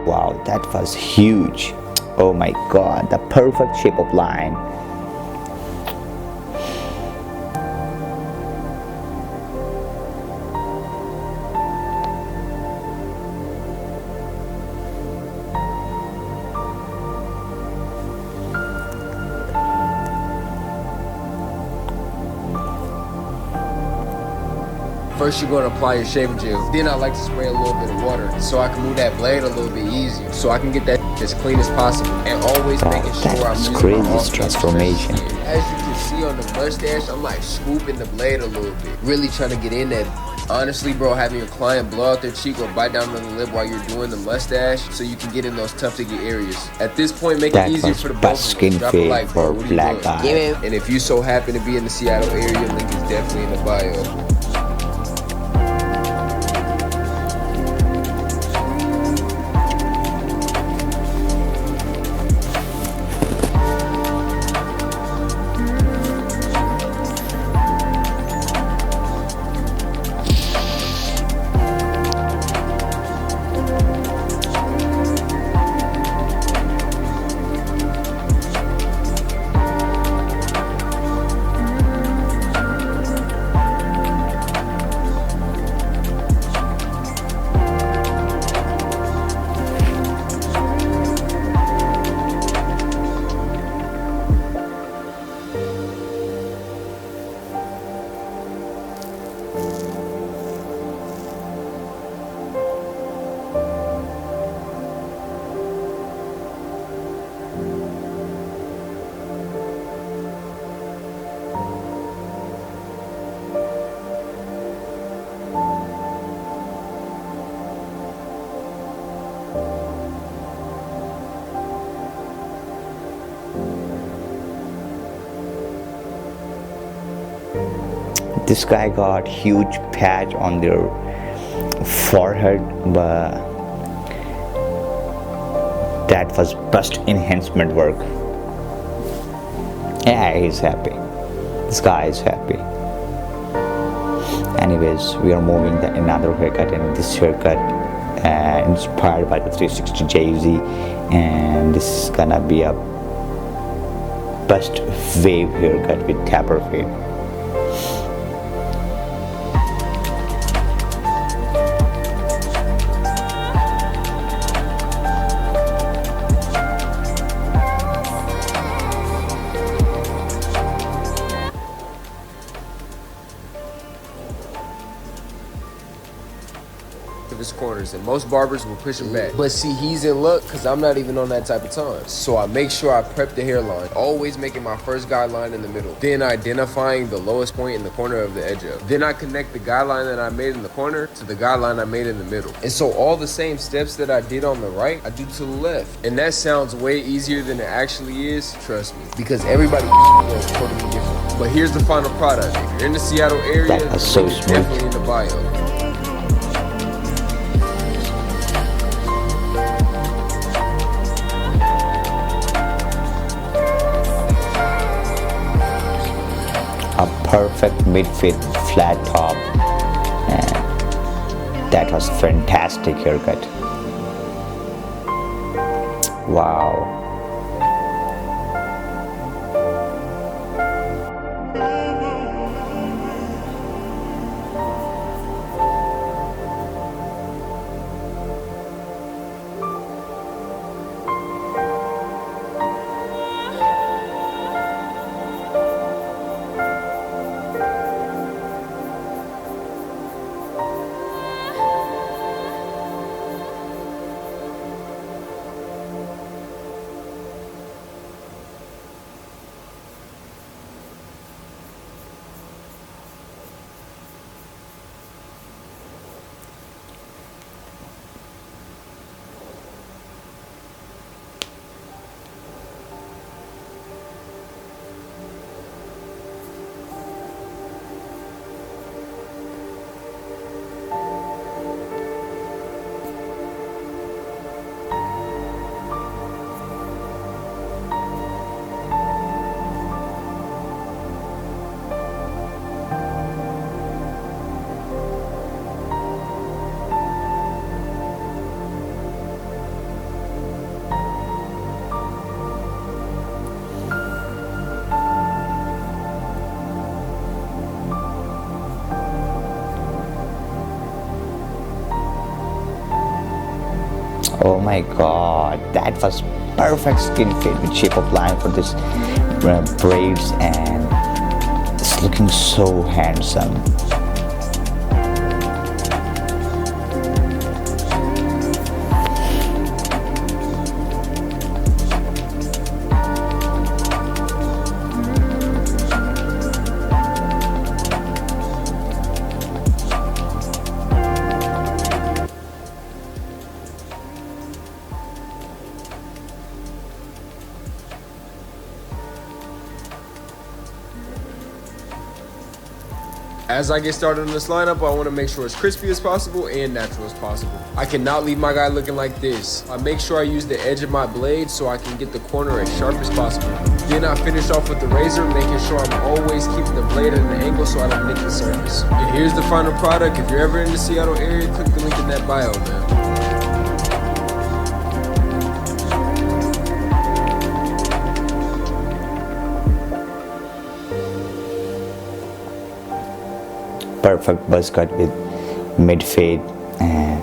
Wow, that was huge. Oh my god, the perfect shape of line. First, you're gonna apply your shaving gel. Then I like to spray a little bit of water so I can move that blade a little bit easier, so I can get that as clean as possible. And always making sure I'm using crazy, my this transformation. As you can see on the mustache, I'm like scooping the blade a little bit, really trying to get in that. Honestly, bro, having your client blow out their cheek or bite down on the lip while you're doing the mustache so you can get in those tough to get areas. At this point, make it easier for the both of us. Drop a like, bro. What are you doing? And if you so happen to be in the Seattle area, link is definitely in the bio. This guy got huge patch on their forehead, but that was bust enhancement work. Yeah, he's happy. This guy is happy. Anyways, we are moving to another haircut, and this haircut inspired by the 360 JZ, and this is gonna be a bust wave haircut with taper fade. Of his corners, and most barbers will push him back. But see, he's in luck because I'm not even on that type of time. So I make sure I prep the hairline, always making my first guideline in the middle, then identifying the lowest point in the corner of the edge of. Then I connect the guideline that I made in the corner to the guideline I made in the middle. And so all the same steps that I did on the right, I do to the left. And that sounds way easier than it actually is, trust me, because everybody is totally different. But here's the final product. If you're in the Seattle area, that was so smooth. Definitely in the bio. A perfect mid-fit flat top, and that was fantastic haircut. Wow. Oh my god, that was perfect skin fit with shape of line for this braids, and it's looking so handsome. As I get started on this lineup, I want to make sure it's crispy as possible and natural as possible. I cannot leave my guy looking like this. I make sure I use the edge of my blade so I can get the corner as sharp as possible. Then I finish off with the razor, making sure I'm always keeping the blade at an angle so I don't nick the surface. And here's the final product. If you're ever in the Seattle area, click the link in that bio, man. Perfect buzz cut with mid fade, and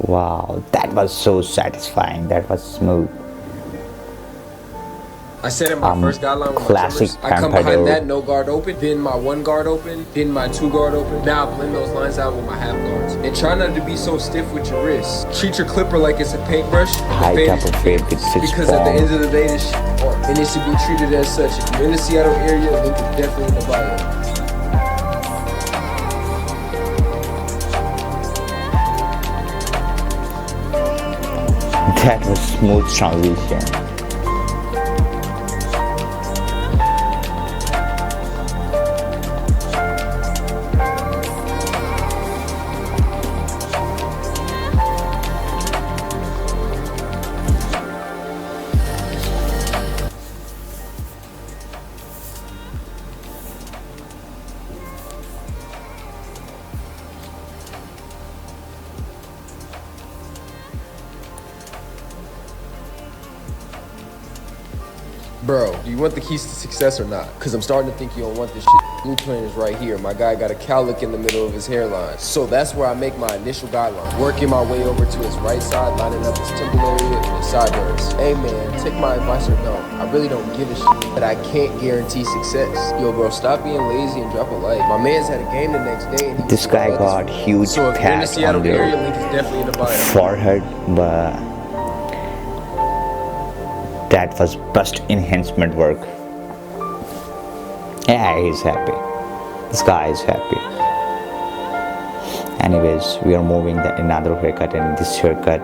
wow, that was so satisfying. That was smooth. I set in my first guideline with classic my trimmers. I come behind that, no guard open, then my one guard open, then my two guard open. Now I blend those lines out with my half guards. And try not to be so stiff with your wrists. Treat your clipper like it's a paintbrush. High taper fade with fits because at the end of the day, this shit art, and it should be treated as such. If you're in the Seattle area, link is definitely in the bio. That was smooth transition. Bro, do you want the keys to success or not? Because I'm starting to think you don't want this shit. Blueprint is right here. My guy got a cowlick in the middle of his hairline. So that's where I make my initial guideline. Working my way over to his right side, lining up his temple area and his sideburns. Hey man, take my advice or don't. I really don't give a shit, but I can't guarantee success. Yo bro, stop being lazy and drop a like. My man's had a game the next day and this guy got huge so if you're in the tats Seattle on their area, link is definitely in the bio. forehead, but that was bust enhancement work. Yeah, he's happy. This guy is happy. Anyways, we are moving another haircut, and this haircut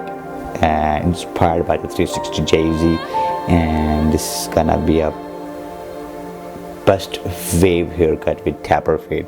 inspired by the 360 Jay-Z, and this is gonna be a bust wave haircut with taper fade.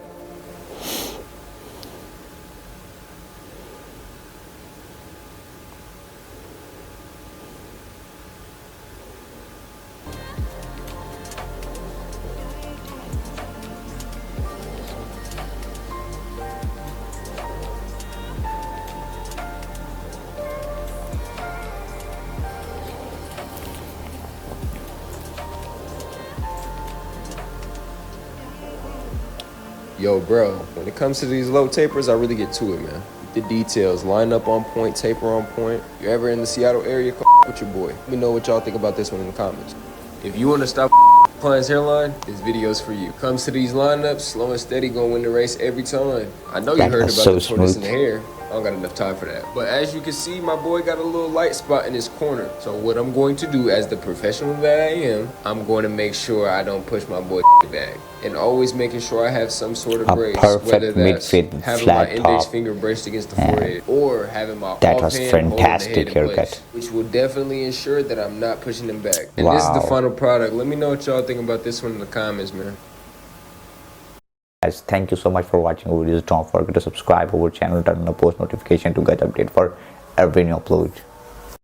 Yo, bro, when it comes to these low tapers, I really get to it, man. The details, line up on point, taper on point. If you're ever in the Seattle area, with your boy. Let me know what y'all think about this one in the comments. If you want to stop client's hairline, this video's for you. Comes to these lineups, slow and steady, gonna win the race every time. I know you heard about the tortoise in the hair. I don't got enough time for that. But as you can see, my boy got a little light spot in his corner. So what I'm going to do, as the professional that I am, I'm going to make sure I don't push my boy back. And always making sure I have some sort of brace, whether that's having my index finger braced against the forehead or having my offhand holding the head in place, which will definitely ensure that I'm not pushing him back. And this is the final product. Let me know what y'all think about this one in the comments, man. Guys, thank you so much for watching our videos. Don't forget to subscribe our channel, turn on the post notification to get update for every new upload.